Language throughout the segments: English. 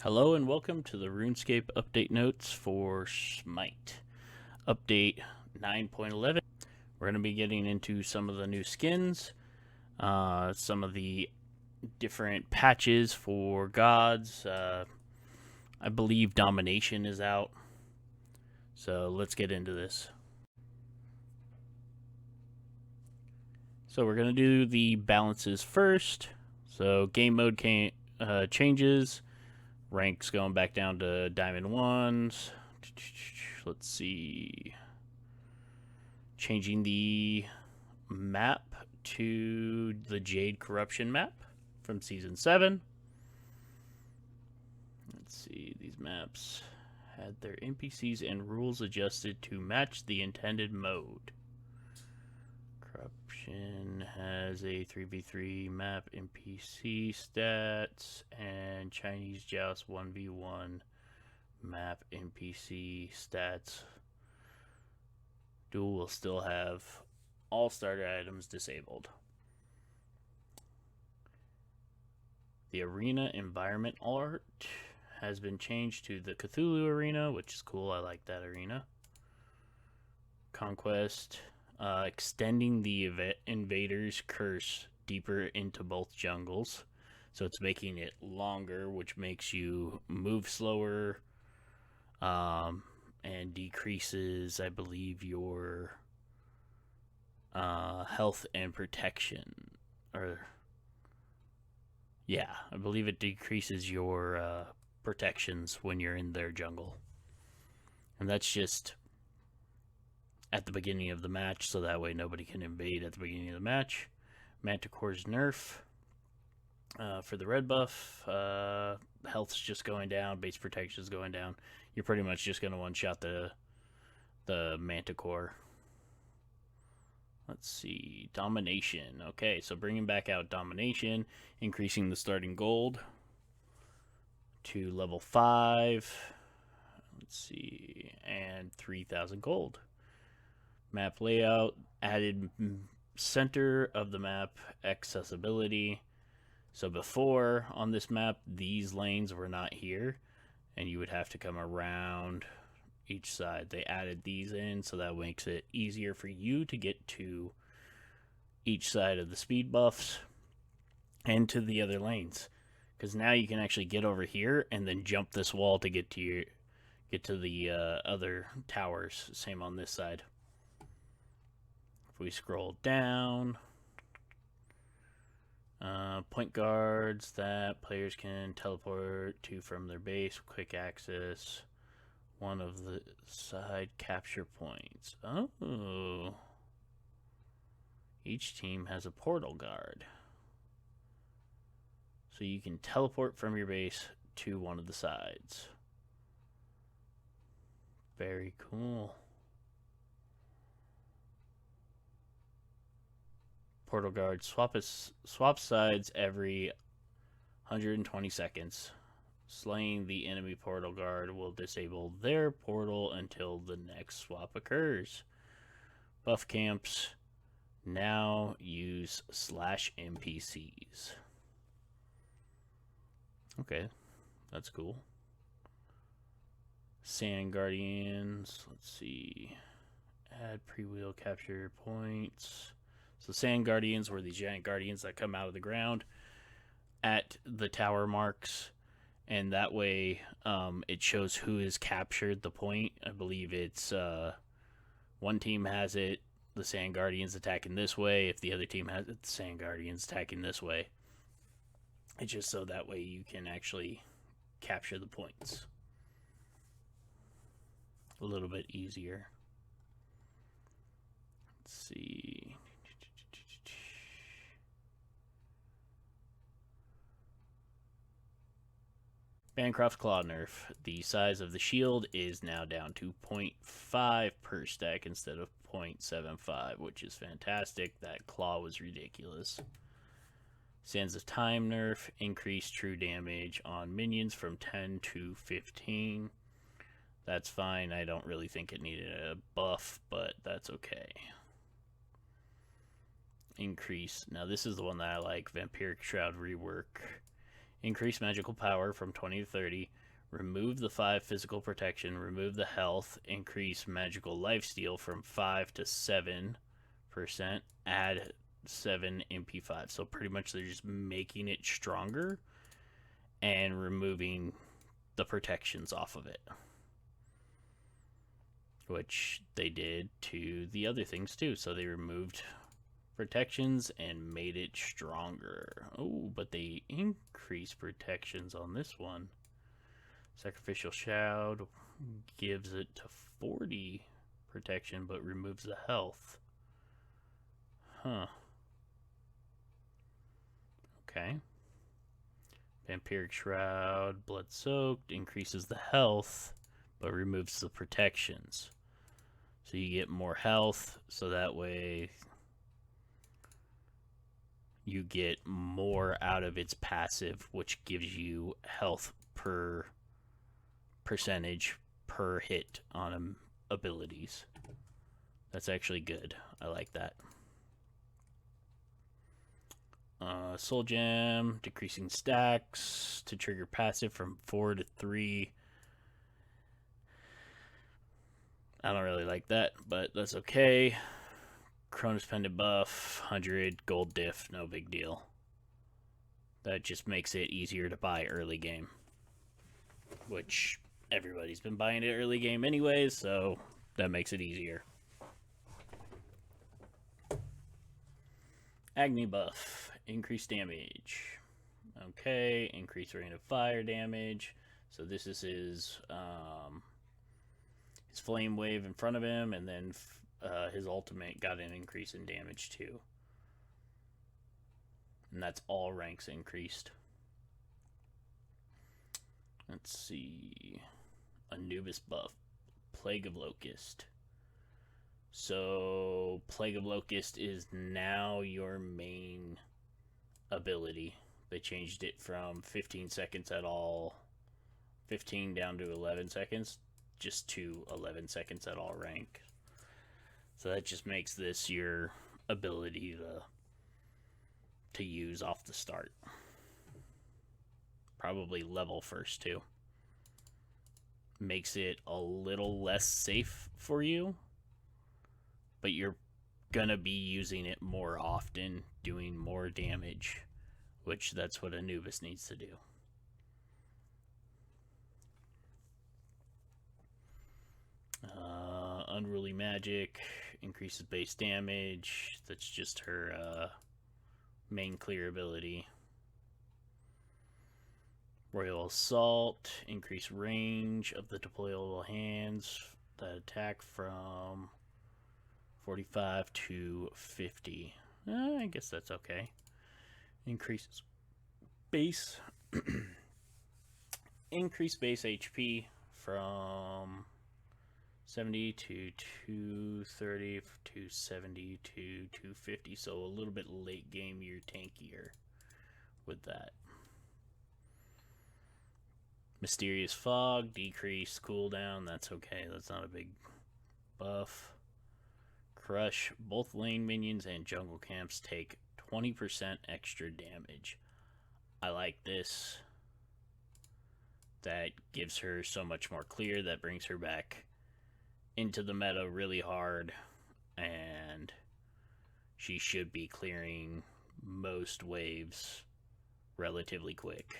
Hello and welcome to the RuneScape update notes for Smite. Update 9.11. We're going to be getting into some of the new skins, some of the different patches for gods. I believe Domination is out. So let's get into this. So we're going to do the balances first. So game mode changes. Ranks going back down to Diamond 1s. Let's see. Changing the map to the Jade Corruption map from Season 7. Let's see. These maps had their NPCs and rules adjusted to match the intended mode. Corruption has a 3v3 map NPC stats, and Chinese Joust 1v1 map NPC stats. Duel will still have all starter items disabled. The arena environment art has been changed to the Cthulhu arena, which is cool. I like that arena. Conquest, extending the invader's curse deeper into both jungles. So it's making it longer, which makes you move slower, and decreases, I believe, your health and protection. I believe it decreases your protections when you're in their jungle. And that's just at the beginning of the match, so that way nobody can invade at the beginning of the match. Manticore's nerf. For the red buff, health's just going down, base protection is going down. You're pretty much just going to one-shot the Manticore. Let's see, Domination. Okay, so bringing back out Domination, increasing the starting gold to level 5. Let's see, and 3,000 gold. Map layout, added center of the map accessibility. So before, on this map, these lanes were not here, and you would have to come around each side. They added these in, so that makes it easier for you to get to each side of the speed buffs and to the other lanes. Because now you can actually get over here and then jump this wall to get to the other towers. Same on this side. If we scroll down, point guards that players can teleport to from their base, quick access, one of the side capture points. Oh. Each team has a portal guard. So you can teleport from your base to one of the sides. Very cool. Portal guard swap sides every 120 seconds. Slaying the enemy portal guard will disable their portal until the next swap occurs. Buff camps now use /NPCs. Okay, that's cool. Sand Guardians, let's see. Add pre-wheel capture points. So Sand Guardians were these giant guardians that come out of the ground at the tower marks, and that way it shows who has captured the point. I believe it's one team has it, the Sand Guardians attacking this way. If the other team has it, the Sand Guardians attacking this way. It's just so that way you can actually capture the points a little bit easier. Let's see. Bancroft's Claw nerf. The size of the shield is now down to 0.5 per stack instead of 0.75, which is fantastic. That claw was ridiculous. Sands of Time nerf. Increased true damage on minions from 10 to 15. That's fine. I don't really think it needed a buff, but that's okay. Increase. Now this is the one that I like. Vampiric Shroud rework. Increase magical power from 20 to 30. Remove the 5 physical protection. Remove the health. Increase magical lifesteal from 5 to 7%. Add 7 MP5. So pretty much they're just making it stronger and removing the protections off of it, which they did to the other things too. So they removed protections and made it stronger. Oh, but they increased protections on this one. Sacrificial Shroud gives it to 40 protection but removes the health. Huh. Okay. Vampiric Shroud, Blood Soaked, increases the health but removes the protections. So you get more health, so that way you get more out of its passive, which gives you health per percentage per hit on abilities. That's actually good. I like that. Soul Gem, decreasing stacks to trigger passive from 4 to 3. I don't really like that, but that's okay. Cronus Pendant buff, 100 gold diff, no big deal. That just makes it easier to buy early game, which everybody's been buying it early game anyways, so that makes it easier. Agni buff, increased damage. Okay, increased rate of fire damage. So this is his flame wave in front of him, and then his ultimate got an increase in damage too. And that's all ranks increased. Let's see. Anubis buff, Plague of Locust. So Plague of Locust is now your main ability. They changed it from 15 seconds at all, 15 down to 11 seconds, just to 11 seconds at all rank. So that just makes this your ability to use off the start. Probably level first too. Makes it a little less safe for you, but you're gonna be using it more often, doing more damage, which that's what Anubis needs to do. Unruly Magic increases base damage. That's just her main clear ability. Royal Assault, increase range of the deployable hands that attack from 45 to 50. I guess that's okay. Increases base increase base HP from 70 to 230 to 70 to 250. So a little bit late game, you're tankier with that. Mysterious Fog, decrease cooldown. That's okay. That's not a big buff. Crush, both lane minions and jungle camps take 20% extra damage. I like this. That gives her so much more clear. That brings her back into the meta really hard, and she should be clearing most waves relatively quick.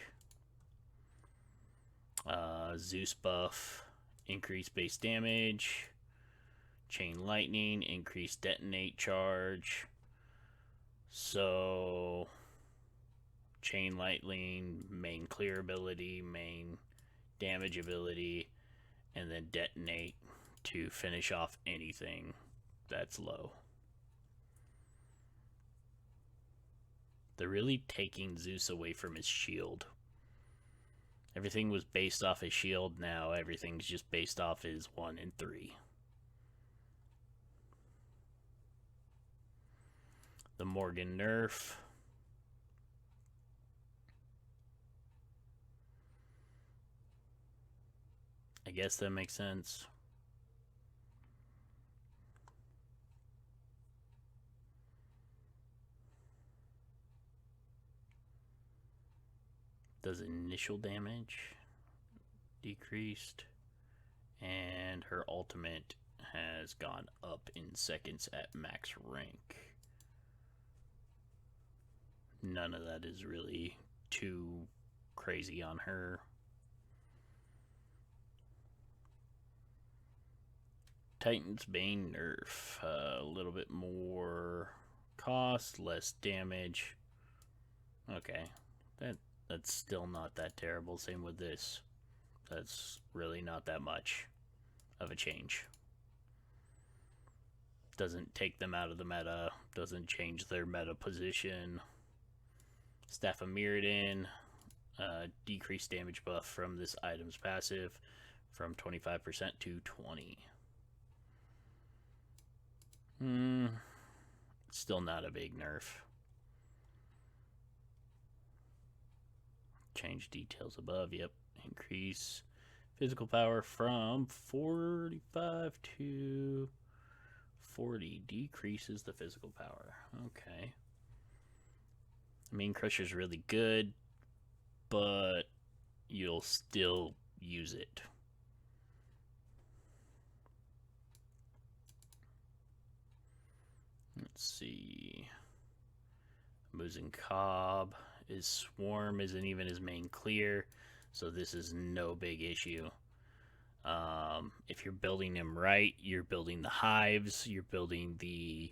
Zeus buff, increase base damage. Chain Lightning, increase detonate charge. So Chain Lightning, main clear ability, main damage ability, and then detonate to finish off anything that's low. They're really taking Zeus away from his shield. Everything was based off his shield, now everything's just based off his 1 and 3. The Morgan nerf. I guess that makes sense. does initial damage decreased, and her ultimate has gone up in seconds at max rank. None of that is really too crazy on her. Titan's Bane nerf, a little bit more cost, less damage. Okay, that's still not that terrible. Same with this. That's really not that much of a change. Doesn't take them out of the meta, doesn't change their meta position. Staff of Mirrodin, decreased damage buff from this item's passive from 25% to 20%. Still not a big nerf. Change details above, yep. Increase physical power from 45 to 40. Decreases the physical power. Okay. Main Crusher's really good, but you'll still use it. Let's see. Moozin Cobb. His Swarm isn't even his main clear, so this is no big issue. If you're building him right, you're building the hives, you're building the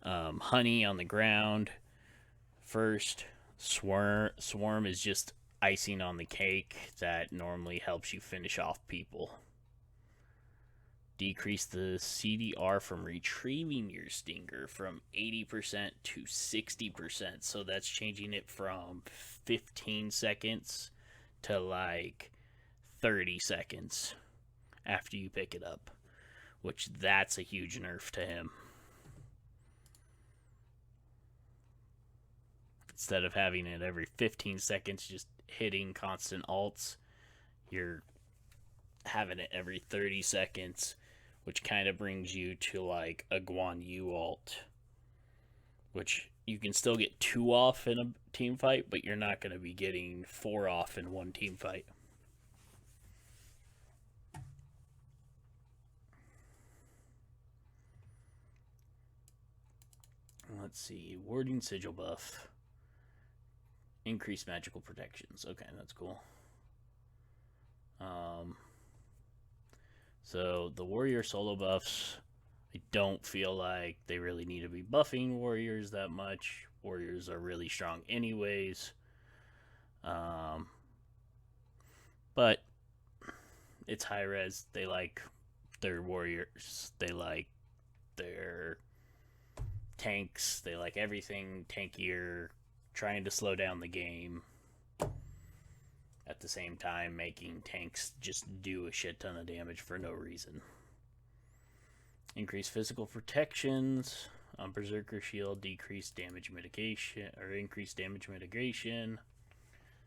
honey on the ground first. Swarm is just icing on the cake that normally helps you finish off people. Decrease the CDR from retrieving your stinger from 80% to 60%. So that's changing it from 15 seconds to like 30 seconds after you pick it up, which that's a huge nerf to him. Instead of having it every 15 seconds just hitting constant alts, you're having it every 30 seconds, which kind of brings you to like a Guan Yu alt, which you can still get 2 off in a team fight, but you're not going to be getting 4 off in one team fight. Let's see, Warding Sigil buff. Increased magical protections. Okay, that's cool. So the warrior solo buffs, I don't feel like they really need to be buffing warriors that much. Warriors are really strong anyways. But it's high res. They like their warriors. They like their tanks. They like everything tankier, trying to slow down the game. At the same time, making tanks just do a shit ton of damage for no reason. Increase physical protections on Berserker Shield, decrease damage mitigation, or increase damage mitigation.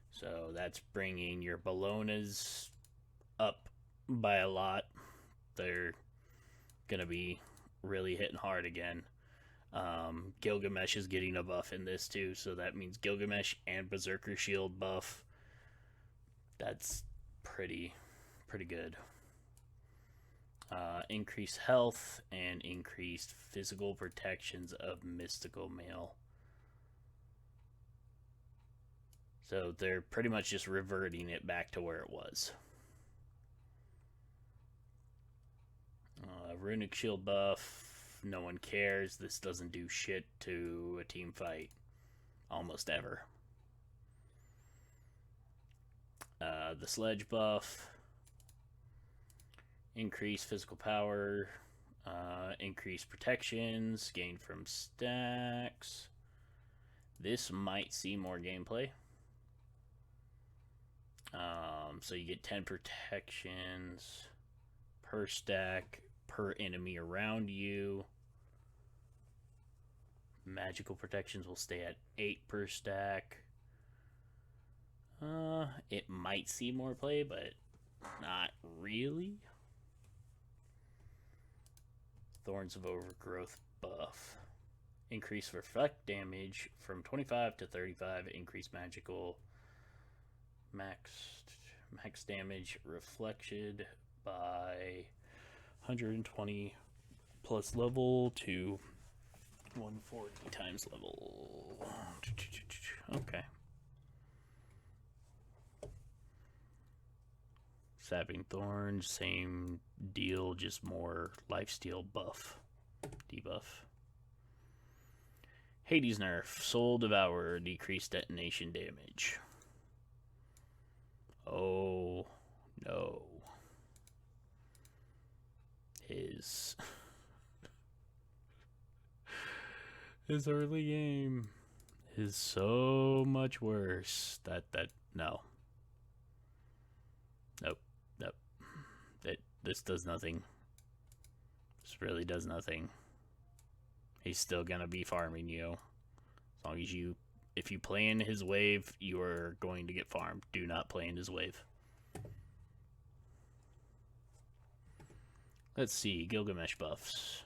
So that's bringing your Bellonas up by a lot. They're gonna be really hitting hard again. Gilgamesh is getting a buff in this too, so that means Gilgamesh and Berserker Shield buff. That's pretty good. Increased health and increased physical protections of Mystical Mail. So they're pretty much just reverting it back to where it was. Runic Shield buff. No one cares. This doesn't do shit to a team fight almost ever. The Sledge buff. Increase physical power. Increase protections. Gain from stacks. This might see more gameplay. So you get 10 protections per stack per enemy around you. Magical protections will stay at 8 per stack. It might see more play, but not really. Thorns of Overgrowth buff. Increase reflect damage from 25 to 35. Increase magical max damage reflected by 120 plus level to 140 times level. Okay. Sapping Thorns, same deal, just more lifesteal buff, debuff. Hades nerf, Soul Devourer, decreased detonation damage. Oh no. His early game is so much worse. No. Nope. This does nothing. This really does nothing. He's still gonna be farming you. As long as if you play in his wave, you are going to get farmed. Do not play in his wave. Let's see, Gilgamesh buffs.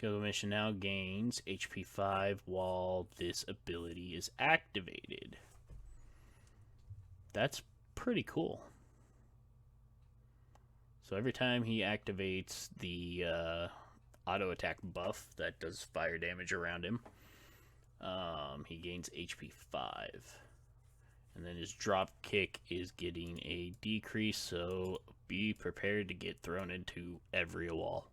Gilgamesh now gains HP 5 while this ability is activated. That's pretty cool. So every time he activates the auto attack buff that does fire damage around him, he gains HP 5. And then his drop kick is getting a decrease, so be prepared to get thrown into every wall.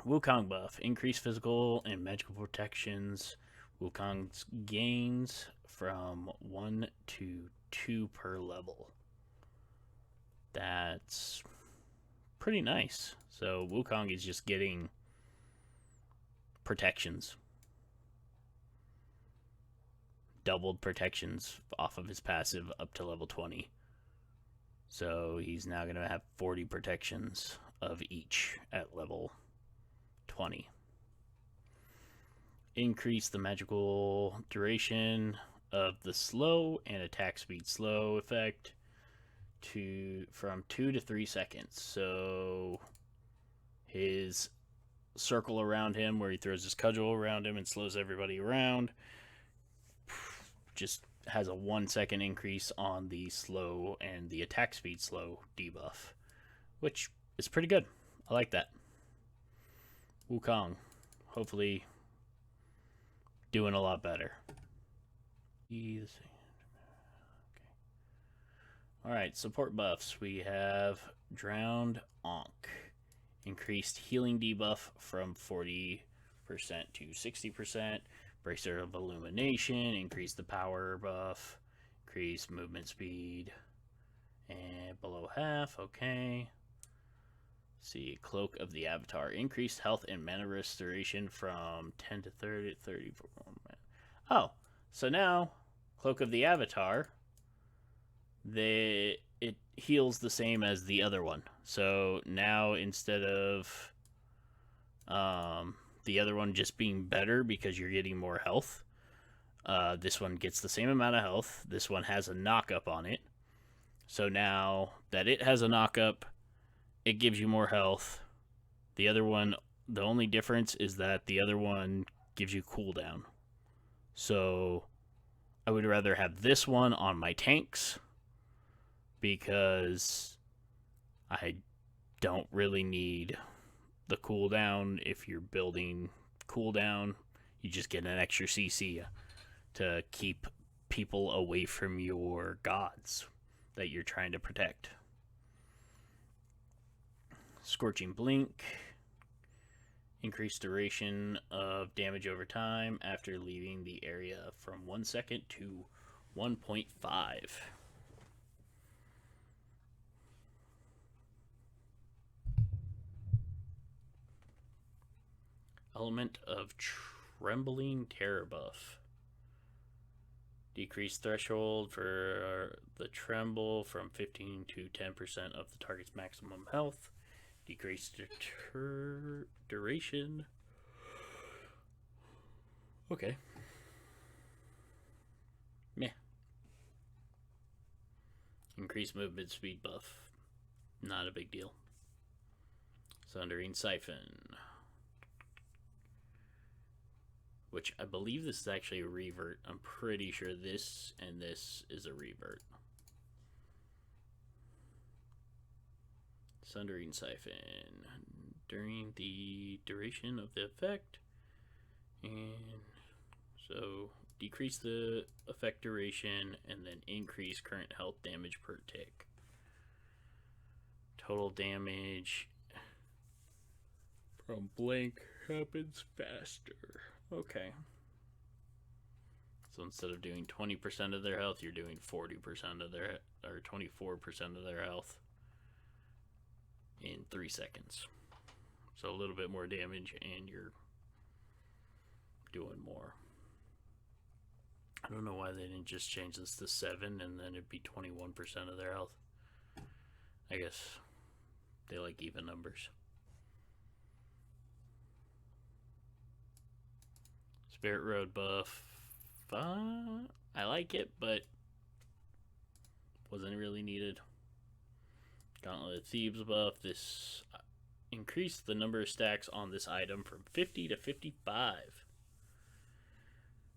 Wukong buff, increased physical and magical protections. Wukong's gains from 1 to 2 per level. That's pretty nice. So Wukong is just getting protections. Doubled protections off of his passive up to level 20. So he's now going to have 40 protections of each at level 20. Increase the magical duration of the slow and attack speed slow effect from 2 to 3 seconds. So his circle around him where he throws his cudgel around him and slows everybody around just has a 1 second increase on the slow and the attack speed slow debuff, which is pretty good. I like that. Wukong, hopefully doing a lot better. Okay. Alright, support buffs. We have Drowned Ankh. Increased healing debuff from 40% to 60%. Bracer of Illumination. Increase the power buff. Increase movement speed. And below half. Okay. Let's see. Cloak of the Avatar. Increased health and mana restoration from 10 to 30. 34. Oh. So now, Cloak of the Avatar, it heals the same as the other one. So now instead of the other one just being better because you're getting more health, this one gets the same amount of health. This one has a knock-up on it. So now that it has a knock-up, it gives you more health. The other one, the only difference is that the other one gives you cooldown. So I would rather have this one on my tanks because I don't really need the cooldown. If you're building cooldown, you just get an extra CC to keep people away from your gods that you're trying to protect. Scorching Blink. Increased duration of damage over time after leaving the area from 1 second to 1.5. Element of Trembling Terror buff. Decreased threshold for the tremble from 15 to 10% of the target's maximum health. Decreased duration. Okay. Meh. Increased movement speed buff. Not a big deal. Sundering Siphon. which I believe this is actually a revert. I'm pretty sure this and this is a revert. Sundering Siphon. During the duration of the effect. And so decrease the effect duration and then increase current health damage per tick. Total damage from blank happens faster. Okay. So instead of doing 20% of their health, you're doing 40% of their, or 24% of their health in 3 seconds. So a little bit more damage and you're doing more. I don't know why they didn't just change this to 7 and then it'd be 21% of their health. I guess they like even numbers. Spirit Road buff. I like it, but wasn't really needed. Gauntlet of Thebes buff. This increased the number of stacks on this item from 50 to 55,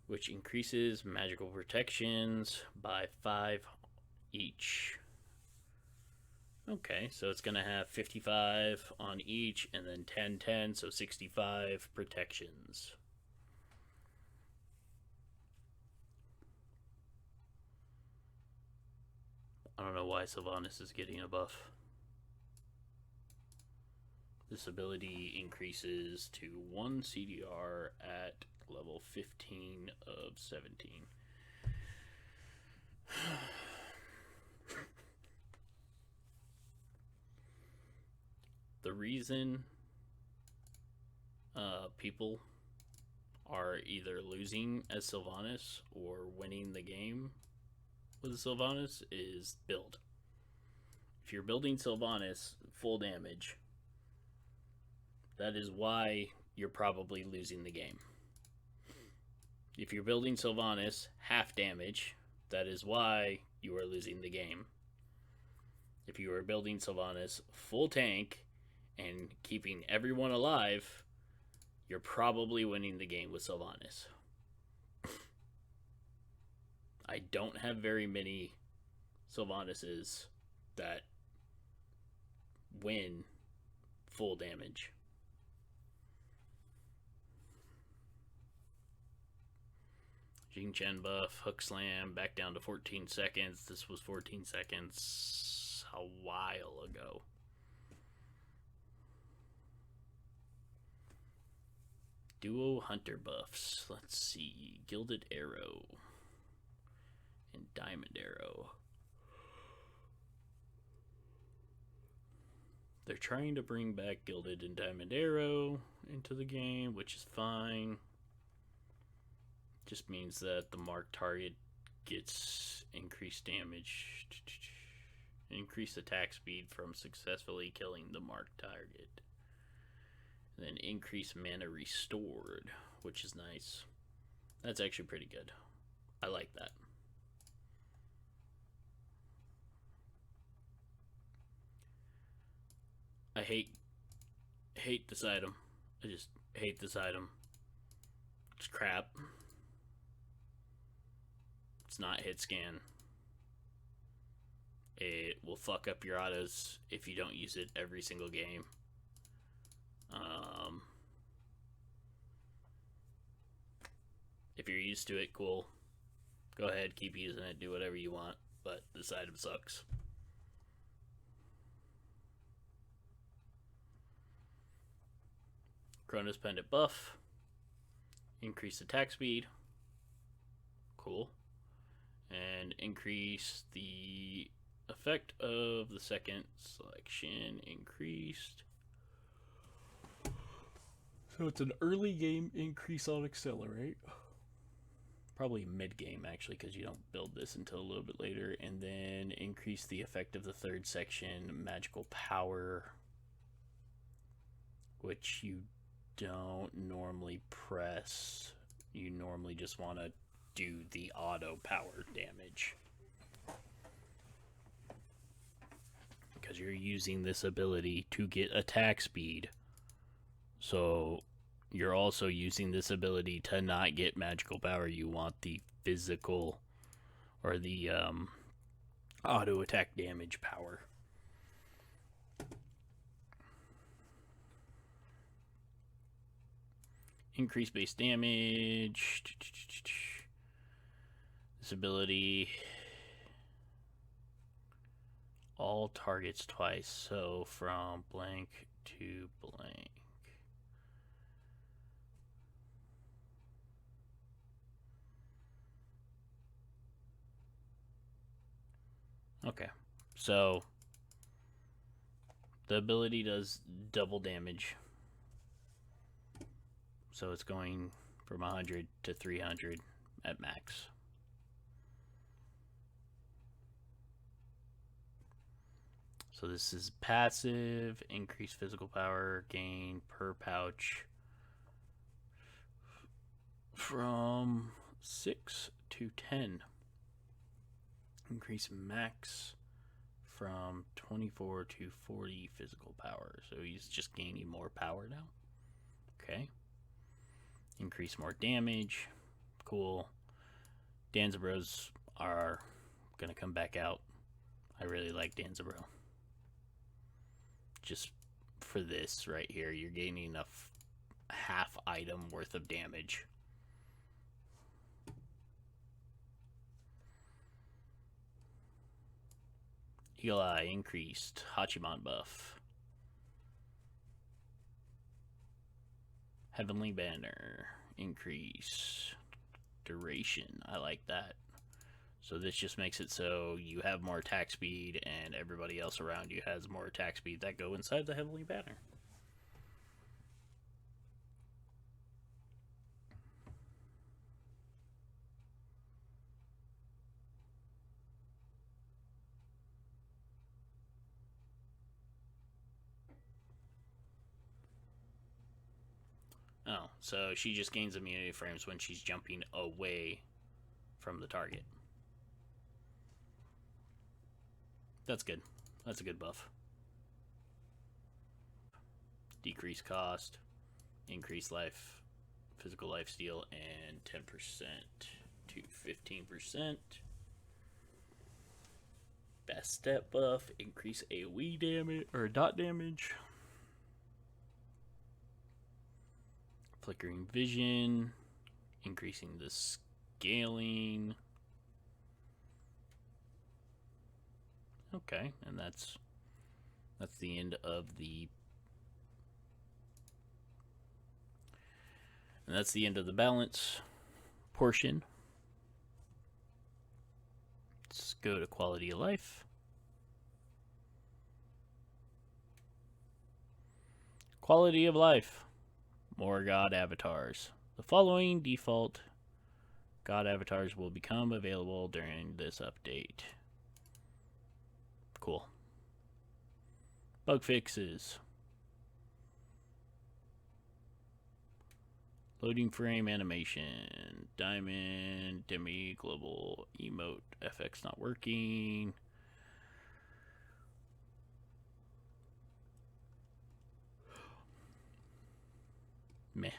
which increases magical protections by 5 each. Okay, so it's going to have 55 on each and then 10, so 65 protections. I don't know why Sylvanas is getting a buff. This ability increases to 1 CDR at level 15 of 17. The reason people are either losing as Sylvanas or winning the game with Sylvanas is build. If you're building Sylvanas full damage, that is why you're probably losing the game. If you're building Sylvanas half damage, that is why you are losing the game. If you are building Sylvanas full tank and keeping everyone alive, you're probably winning the game with Sylvanas. I don't have very many Sylvanases that win full damage. Jing Chen buff, Hook Slam, back down to 14 seconds. This was 14 seconds a while ago. Duo Hunter buffs. Let's see. Gilded Arrow and Diamond Arrow. They're trying to bring back Gilded and Diamond Arrow into the game, which is fine. Just means that the marked target gets increased damage, increased attack speed from successfully killing the marked target. And then increase mana restored, which is nice. That's actually pretty good. I like that. I hate this item. I just hate this item. It's crap. It's not hit scan. It will fuck up your autos if you don't use it every single game. If you're used to it, cool. Go ahead, keep using it, do whatever you want, but this item sucks. Chronos Pendant buff. Increase attack speed. Cool. And increase the effect of the second selection increased. So it's an early game increase on Accelerate. Probably mid-game, actually, because you don't build this until a little bit later. And then increase the effect of the third section, Magical Power, which you don't normally press. You normally just want to do the auto power damage. you're using this ability to get attack speed. So you're also using this ability to not get magical power. You want the physical or the auto attack damage power. Increase base damage. This ability, all targets twice, so from blank to blank. Okay, so the ability does double damage. So it's going from 100 to 300 at max. So this is passive, increase physical power gain per pouch from 6 to 10. Increase max from 24 to 40 physical power. So he's just gaining more power now. Okay. Increase more damage. Cool. Danzabros are going to come back out. I really like Danzabro. Just for this right here, you're gaining a half item worth of damage. Eagle Eye increased. Hachiman buff. Heavenly Banner increase. Duration. I like that. So this just makes it so you have more attack speed and everybody else around you has more attack speed that go inside the Heavenly Banner. Oh, so she just gains immunity frames when she's jumping away from the target. That's good. That's a good buff. Decrease cost, increase life, physical life steal, and 10% to 15%. Best step buff, increase AoE damage or dot damage. Flickering vision, increasing the scaling. Okay, and that's the end of the balance portion. Let's go to quality of life. Quality of life. More god avatars. The following default god avatars will become available during this update. Cool. Bug fixes. Loading frame animation. Diamond, demi, global, emote, FX not working. Meh.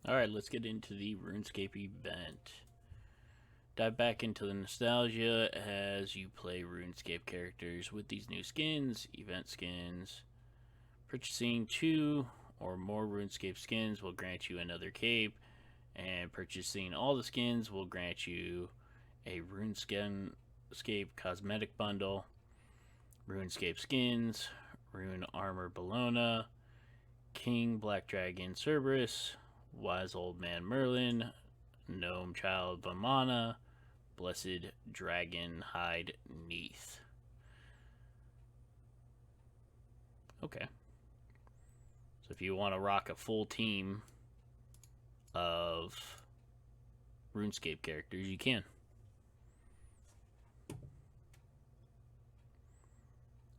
Alright, let's get into the RuneScape event. Dive back into the nostalgia as you play RuneScape characters with these new skins, event skins. Purchasing 2 or more RuneScape skins will grant you another cape, and purchasing all the skins will grant you a RuneScape cosmetic bundle, RuneScape skins, Rune Armor Bologna, King Black Dragon Cerberus, Wise Old Man Merlin, Gnome Child Vamana, Blessed Dragon Hide Neath. Okay. So if you want to rock a full team of RuneScape characters, you can.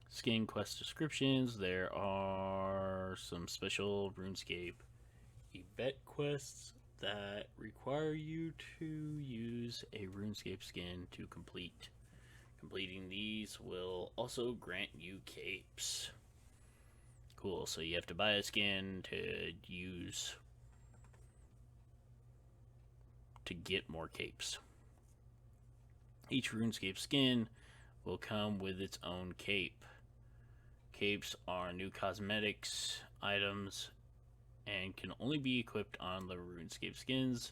Skin quest descriptions. There are some special RuneScape event quests that require you to use a RuneScape skin to complete. Completing these will also grant you capes. Cool, so you have to buy a skin to use to get more capes. Each RuneScape skin will come with its own cape. Capes are new cosmetics items and can only be equipped on the RuneScape skins.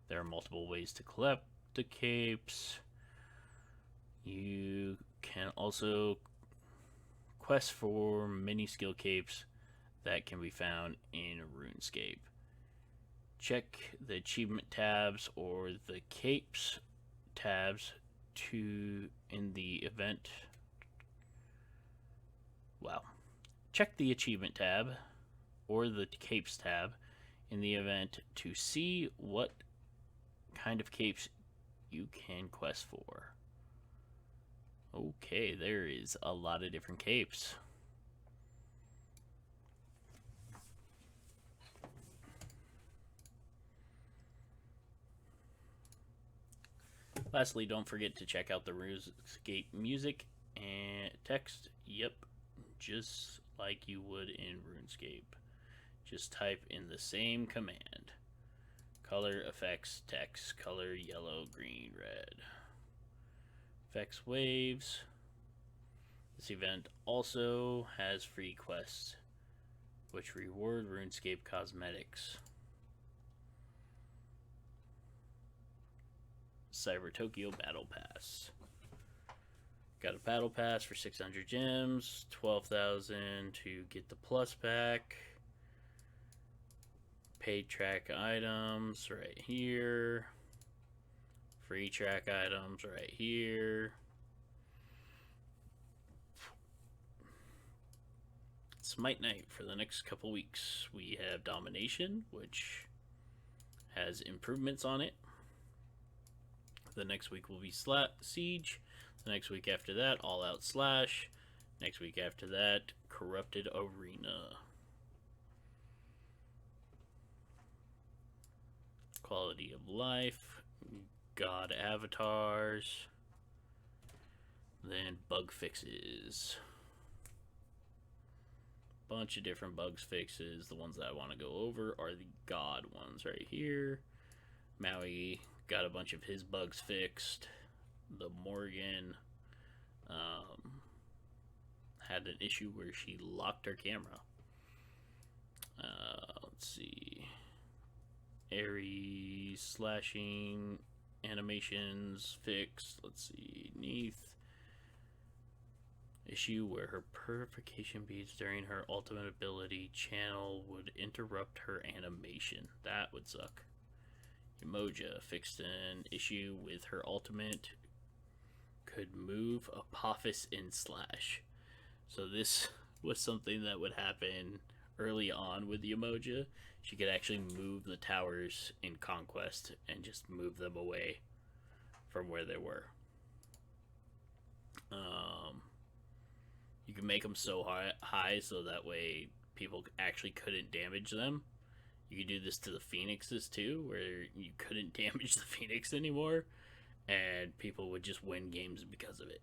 There are multiple ways to collect the capes. You can also quest for mini skill capes that can be found in RuneScape. Check the achievement tabs or the capes tabs in the event. Wow. Check the achievement tab or the capes tab in the event to see what kind of capes you can quest for. Okay, there is a lot of different capes. Lastly, don't forget to check out the RuneScape music and text. Yep, just like you would in RuneScape. Just type in the same command. Color, effects, text, color, yellow, green, red. Effects, waves. This event also has free quests, which reward RuneScape cosmetics. Cyber Tokyo Battle Pass. Got a Battle Pass for 600 gems, 12,000 to get the plus pack. Paid track items right here. Free track items right here. Smite Night for the next couple weeks. We have Domination, which has improvements on it. The next week will be Siege. The next week after that, All Out Slash. Next week after that, Corrupted Arena. Quality of Life. God Avatars. Then Bug Fixes. Bunch of different bugs fixes. The ones that I want to go over are the God ones right here. Maui got a bunch of his bugs fixed. The Morgan had an issue where she locked her camera. Let's see. Aries slashing animations fixed. Let's see. Neath. Issue where her purification beads during her ultimate ability channel would interrupt her animation. That would suck. Emoja fixed an issue with her ultimate could move Apophis in slash. So this was something that would happen early on with the Emoja. She could actually move the towers in Conquest and just move them away from where they were. You can make them so high so that way people actually couldn't damage them. You could do this to the Phoenixes too, where you couldn't damage the Phoenix anymore, and people would just win games because of it.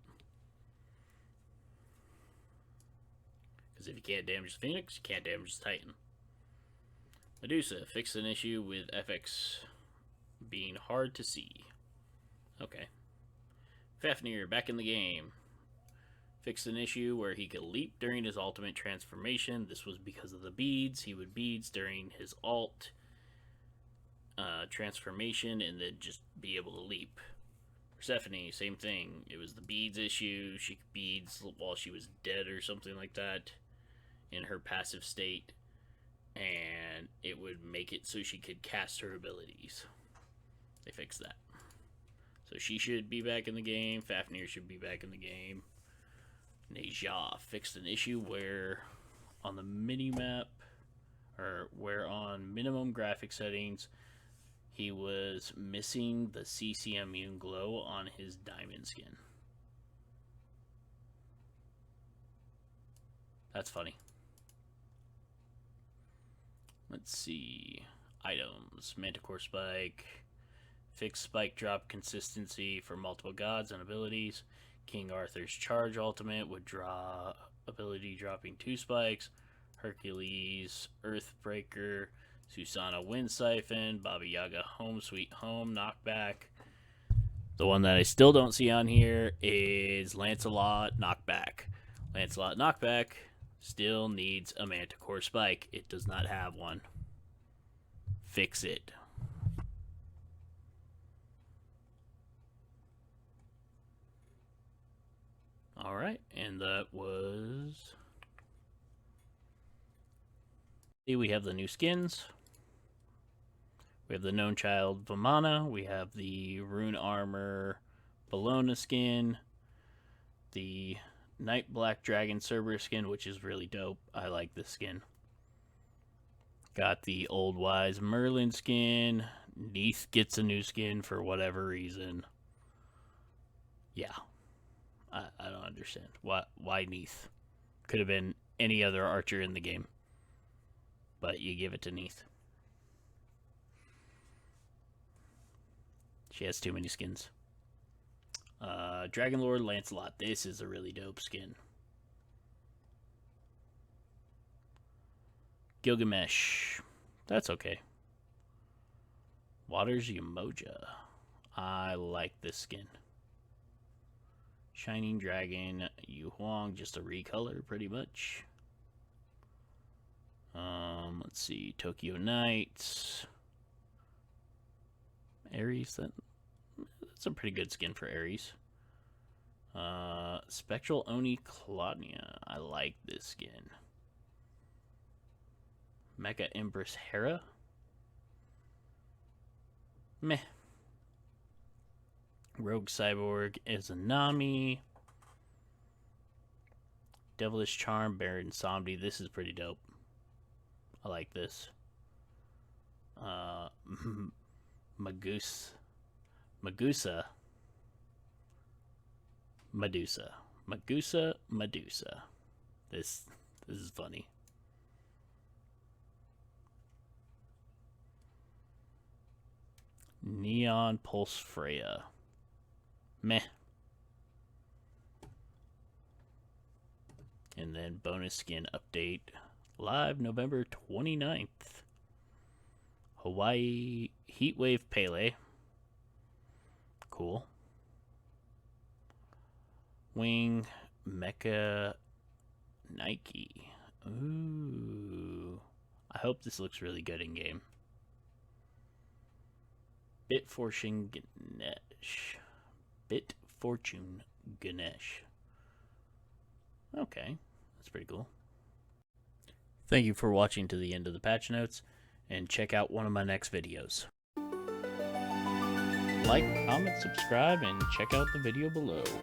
Because if you can't damage the Phoenix, you can't damage the Titan. Medusa fixed an issue with FX being hard to see. Okay. Fafnir back in the game. Fixed an issue where he could leap during his ultimate transformation. This was because of the beads. He would beads during his ult transformation and then just be able to leap. Persephone, same thing. It was the beads issue. She could beads while she was dead or something like that in her passive state. And it would make it so she could cast her abilities. They fixed that. So she should be back in the game. Fafnir should be back in the game. Neja fixed an issue where on the mini-map or where on minimum graphic settings he was missing the CC immune glow on his diamond skin. That's funny. Let's see. Items. Manticore Spike. Fixed spike drop consistency for multiple gods and abilities. King Arthur's Charge Ultimate would draw ability dropping 2 spikes. Hercules Earthbreaker. Susana Wind Siphon. Baba Yaga Home Sweet Home Knockback. The one that I still don't see on here is Lancelot Knockback. Lancelot Knockback still needs a Manticore Spike. It does not have one. Fix it. Alright, and that was... We have the new skins. We have the Known Child Vamana. We have the Rune Armor Bologna skin. The Night Black Dragon Cerberus skin, which is really dope. I like this skin. Got the Old Wise Merlin skin. Neith gets a new skin for whatever reason. Yeah. I don't understand. Why Neith? Could have been any other archer in the game. But you give it to Neith. She has too many skins. Dragon Lord Lancelot. This is a really dope skin. Gilgamesh. That's okay. Waters Umoja. I like this skin. Shining Dragon Yu Huang. Just a recolor, pretty much. Let's see. Tokyo Knights. Ares. That's a pretty good skin for Ares. Spectral Oni Claudia. I like this skin. Mecha Empress Hera. Meh. Rogue Cyborg Izanami. Devilish Charm Baron Somdi. This is pretty dope. I like this. Medusa. This is funny. Neon Pulse Freya. Meh. And then bonus skin update. Live November 29th. Hawaii Heatwave Pele. Cool. Wing Mecha Nike. Ooh. I hope this looks really good in game. Bitfortune Ganesh. Bitfortune Ganesh. Okay, that's pretty cool. Thank you for watching to the end of the patch notes, and check out one of my next videos. Like, comment, subscribe, and check out the video below.